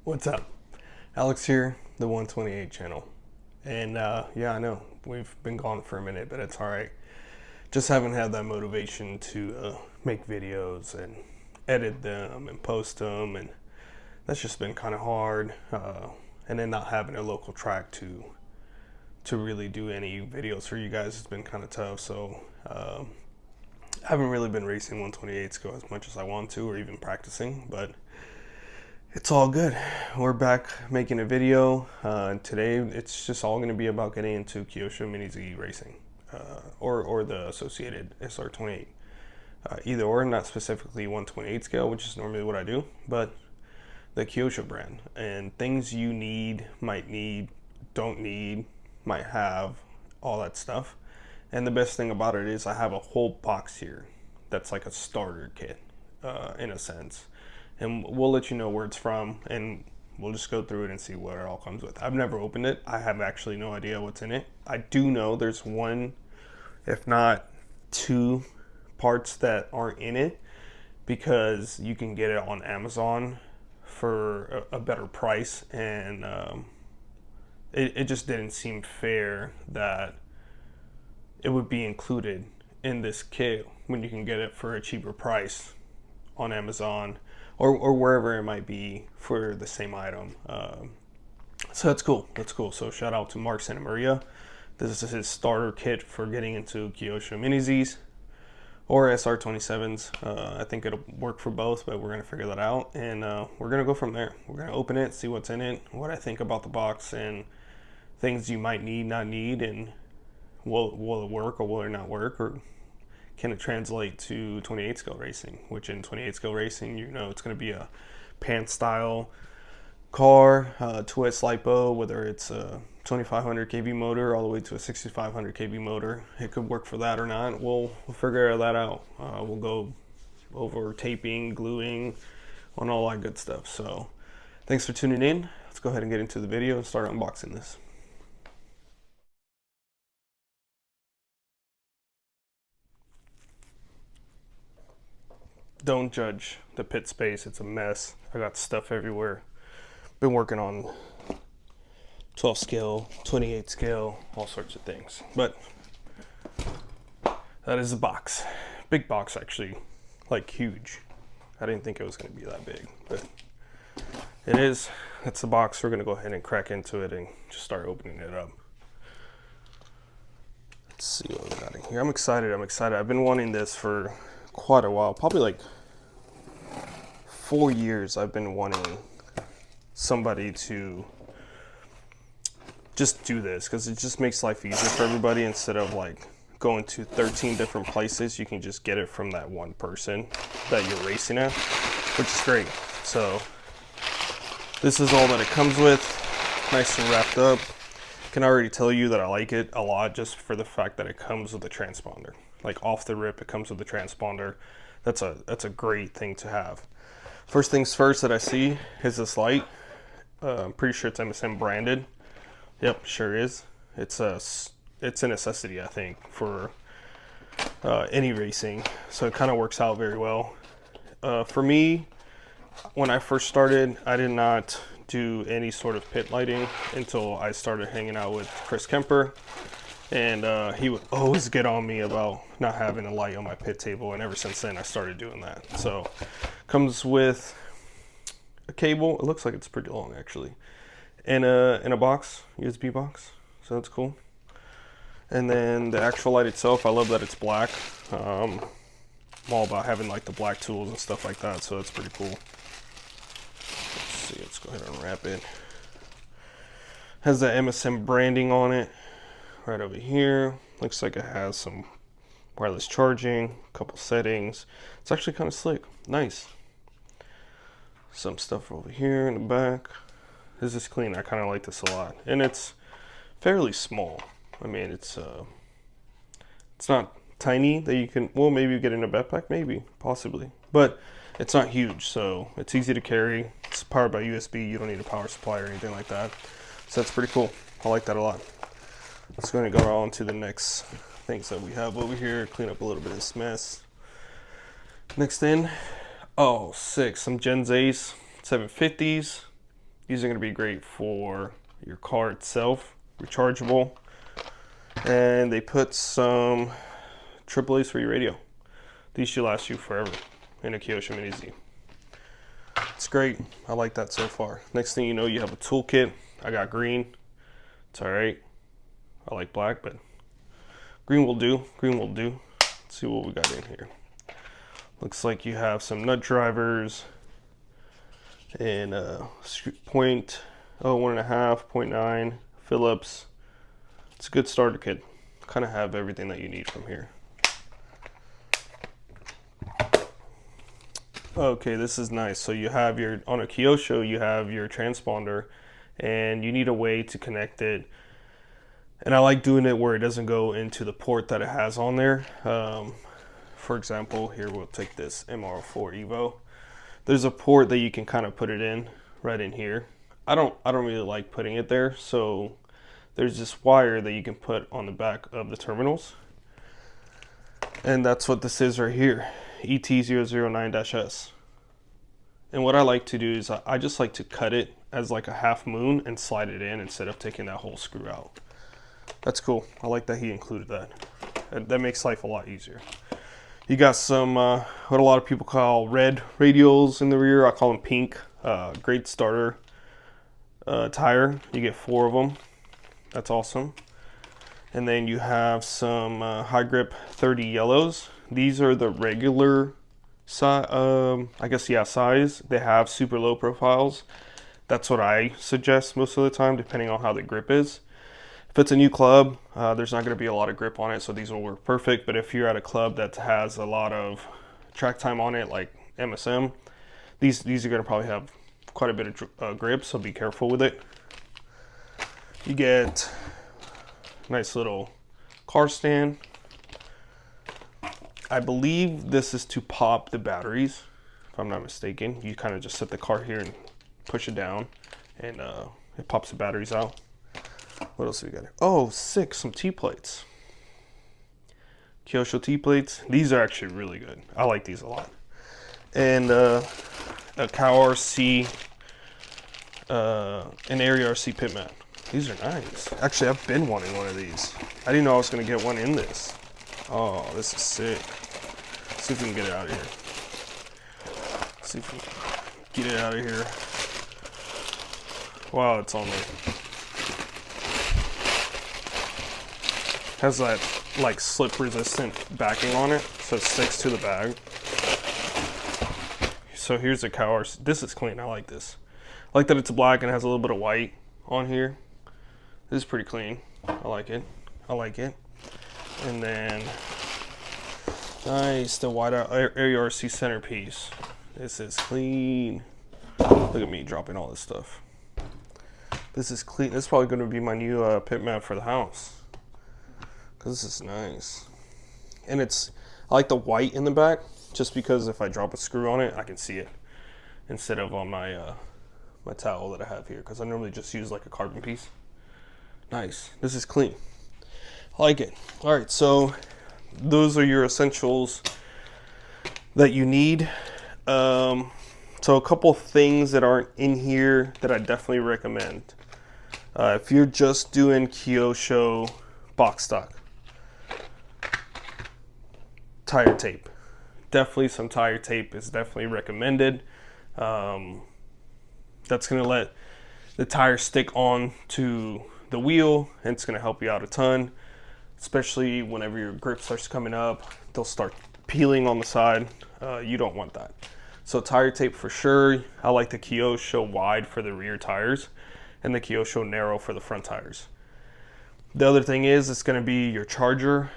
What's up? Alex here, the 128 channel. And yeah, I know we've been gone for a minute, but it's all right. Just haven't had that motivation to make videos and edit them and post them, and that's just been kind of hard. And then not having a local track to really do any videos for you guys has been kind of tough. So I haven't really been racing 128 skill as much as I want to, or even practicing, but it's all good. We're back making a video. Today it's just all going to be about getting into Kyosho Mini Z racing, or the associated SR28. Either or, not specifically 128 scale, which is normally what I do, but the Kyosho brand. And things you might need, don't need, might have, all that stuff. And the best thing about it is I have a whole box here that's like a starter kit, in a sense. And we'll let you know where it's from, and we'll just go through it and see what it all comes with. I've never opened it. I have actually no idea what's in it. I do know there's one, if not two, parts that aren't in it, because you can get it on Amazon for a better price, and it just didn't seem fair that it would be included in this kit when you can get it for a cheaper price on Amazon or wherever it might be for the same item. So that's cool. That's cool. So shout out to Mark Santa Maria. This is his starter kit for getting into Kyosho Mini Zs or SR27s. I think it'll work for both, but we're going to figure that out. And we're going to go from there. We're going to open it, see what's in it, what I think about the box, and things you might need, not need, and will it work or will it not work, or can it translate to 28 scale racing, which in 28 scale racing, you know, it's going to be a pan style car, 2S LiPo, whether it's a 2500 kV motor all the way to a 6500 kV motor. It could work for that or not. We'll figure that out. We'll go over taping, gluing, on all that good stuff. So thanks for tuning in. Let's go ahead and get into the video and start unboxing this. Don't judge the pit space, it's a mess. I got stuff everywhere. Been working on 12 scale, 28 scale, all sorts of things. But that is the box. Big box, actually, like huge. I didn't think it was gonna be that big, but it is. That's the box. We're gonna go ahead and crack into it and just start opening it up. Let's see what we got in here. I'm excited. I've been wanting this for quite a while, probably like 4 years. I've been wanting somebody to just do this because it just makes life easier for everybody. Instead of like going to 13 different places, you can just get it from that one person that you're racing at, which is great. So this is all that it comes with, nice and wrapped up. Can already tell you that I like it a lot just for the fact that it comes with a transponder. Like off the rip, it comes with a transponder. That's a great thing to have. First things first that I see is this light. I'm pretty sure it's MSM branded. Yep, sure is. It's a necessity, I think, for any racing. So it kind of works out very well. For me, when I first started, I did not do any sort of pit lighting until I started hanging out with Chris Kemper. And he would always get on me about not having a light on my pit table, and ever since then I started doing that. So comes with a cable. It looks like it's pretty long actually, and a box, USB box, so that's cool. And then the actual light itself, I love that it's black. I'm all about having like the black tools and stuff like that, so that's pretty cool. Let's see, let's go ahead and wrap it. Has the MSM branding on it right over here. Looks like it has some wireless charging, a couple settings. It's actually kind of slick, nice. Some stuff over here in the back. This is clean. I kind of like this a lot, and it's fairly small. I mean, it's not tiny that you can, well, maybe get in a backpack, maybe, possibly, but it's not huge, so it's easy to carry. It's powered by USB. You don't need a power supply or anything like that, so that's pretty cool. I like that a lot. Let's go and go on to the next things that we have over here. Clean up a little bit of this mess. Next in, oh, sick, some Gen Ace 750s. These are going to be great for your car itself, rechargeable. And they put some AAA's for your radio. These should last you forever in a Kyosho Mini Z. It's great. I like that so far. Next thing you know, you have a toolkit. I got green. It's all right. I like black, but green will do. Green will do. Let's see what we got in here. Looks like you have some nut drivers and 1.5, 0.9 Phillips. It's a good starter kit. Kind of have everything that you need from here. Okay, this is nice. So you have your, on a Kyosho, you have your transponder and you need a way to connect it. And I like doing it where it doesn't go into the port that it has on there. For example, here we'll take this MR4 Evo. There's a port that you can kind of put it in right in here. I don't really like putting it there. So there's this wire that you can put on the back of the terminals. And that's what this is right here. ET009-S. And what I like to do is I just like to cut it as like a half moon and slide it in instead of taking that whole screw out. That's cool. I like that he included that. That makes life a lot easier. You got some what a lot of people call red radials in the rear. I call them pink. Great starter tire. You get 4 of them. That's awesome. And then you have some high grip 30 yellows. These are the regular size, I guess, yeah, size. They have super low profiles. That's what I suggest most of the time, depending on how the grip is. If it's a new club, there's not going to be a lot of grip on it, so these will work perfect. But if you're at a club that has a lot of track time on it, like MSM, these are going to probably have quite a bit of grip, so be careful with it. You get a nice little car stand. I believe this is to pop the batteries, if I'm not mistaken. You kind of just set the car here and push it down, and it pops the batteries out. What else do we got here? Oh, sick, some T-plates. Kyosho T-plates. These are actually really good. I like these a lot. And a Cow RC, an Area RC pit mat. These are nice. Actually, I've been wanting one of these. I didn't know I was going to get one in this. Oh, this is sick. Let's see if we can get it out of here. Let's see if we can get it out of here. Wow, it's on there. Has that like slip resistant backing on it, so it sticks to the bag. So here's the Cow RC. This is clean. I like this. I like that it's black and has a little bit of white on here. This is pretty clean. I like it. I like it. And then nice, the white Area RC centerpiece. This is clean. Look at me dropping all this stuff. This is clean. This is probably going to be my new pit mat for the house. This is nice. And I like the white in the back, just because if I drop a screw on it, I can see it instead of on my my towel that I have here, because I normally just use like a carbon piece. Nice. This is clean. I like it. All right, so those are your essentials that you need. So a couple things that aren't in here that I definitely recommend. If you're just doing Kyosho box stock, tire tape. Definitely some tire tape is definitely recommended. That's going to let the tire stick on to the wheel, and it's going to help you out a ton, especially whenever your grip starts coming up. They'll start peeling on the side. You don't want that. So tire tape for sure. I like the Kyosho wide for the rear tires and the Kyosho narrow for the front tires. The other thing is it's going to be your charger.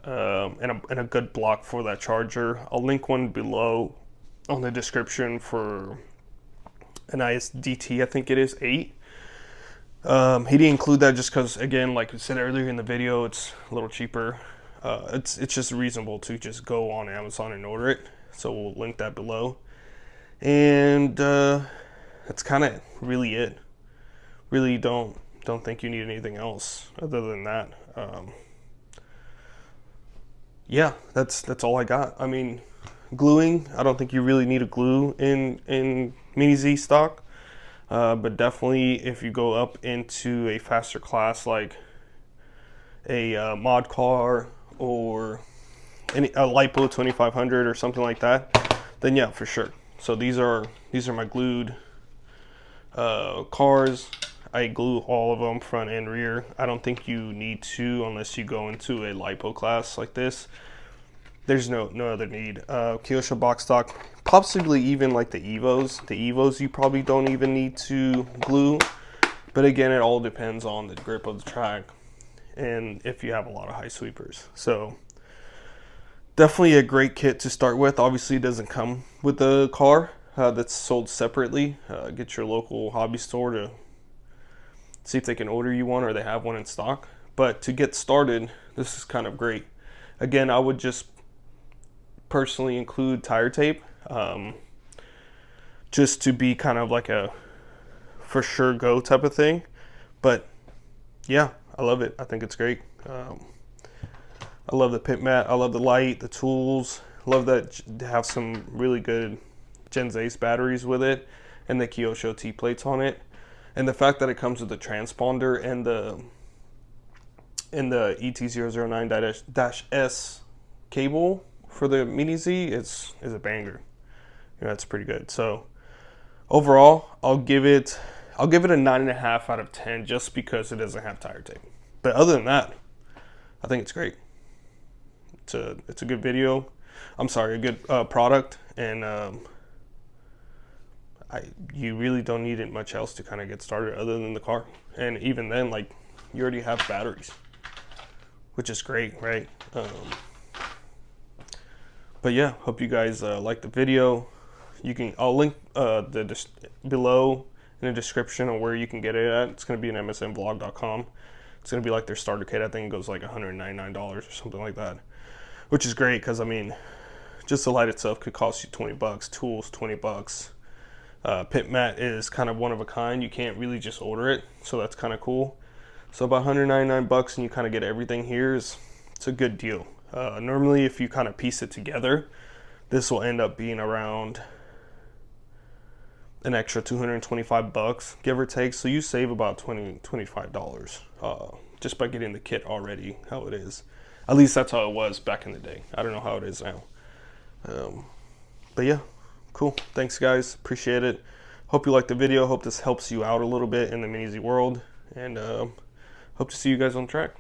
And a good block for that charger. I'll link one below on the description for an ISDT, I think it is 8. He didn't include that just because, again, like we said earlier in the video, it's a little cheaper. It's just reasonable to just go on Amazon and order it. So we'll link that below. And that's kind of really it. Really don't think you need anything else other than that. Yeah, that's all I got. I mean, gluing, I don't think you really need a glue in Mini Z stock. But definitely if you go up into a faster class like a mod car or a LiPo 2500 or something like that, then yeah, for sure. So these are my glued cars. I glue all of them, front and rear. I don't think you need to unless you go into a LiPo class like this. There's no other need. Kyosho box stock, possibly even like the Evos. The Evos you probably don't even need to glue. But again, it all depends on the grip of the track and if you have a lot of high sweepers. So definitely a great kit to start with. Obviously it doesn't come with the car. That's sold separately. Get your local hobby store to see if they can order you one or they have one in stock. But to get started, this is kind of great. Again, I would just personally include tire tape, just to be kind of like a for sure go type of thing. But yeah, I love it. I think it's great. I love the pit mat. I love the light, the tools. Love that they have some really good Gens Ace batteries with it and the Kyosho T-plates on it. And the fact that it comes with the transponder and the ET009-S cable for the Mini Z is a banger. Yeah, that's pretty good. So overall, I'll give it a 9.5 out of 10 just because it doesn't have tire tape. But other than that, I think it's great. It's a good video. I'm sorry, a good product, and you really don't need it much else to kind of get started other than the car. And even then, like, you already have batteries, which is great, right? But yeah, hope you guys like the video. I'll link below in the description on where you can get it at. It's going to be an msnvlog.com. It's going to be like their starter kit. I think it goes like $199 or something like that, which is great because, I mean, just the light itself could cost you 20 bucks. Tools, 20 bucks. Pit mat is kind of one of a kind. You can't really just order it, so that's kind of cool. So about 199 bucks and you kind of get everything here. It's a good deal. Normally, if you kind of piece it together, this will end up being around an extra 225 bucks, give or take. So you save about $25 just by getting the kit already, how it is. At least that's how it was back in the day. I don't know how it is now. But yeah, cool. Thanks, guys. Appreciate it. Hope you liked the video. Hope this helps you out a little bit in the Mini Z world. And hope to see you guys on track.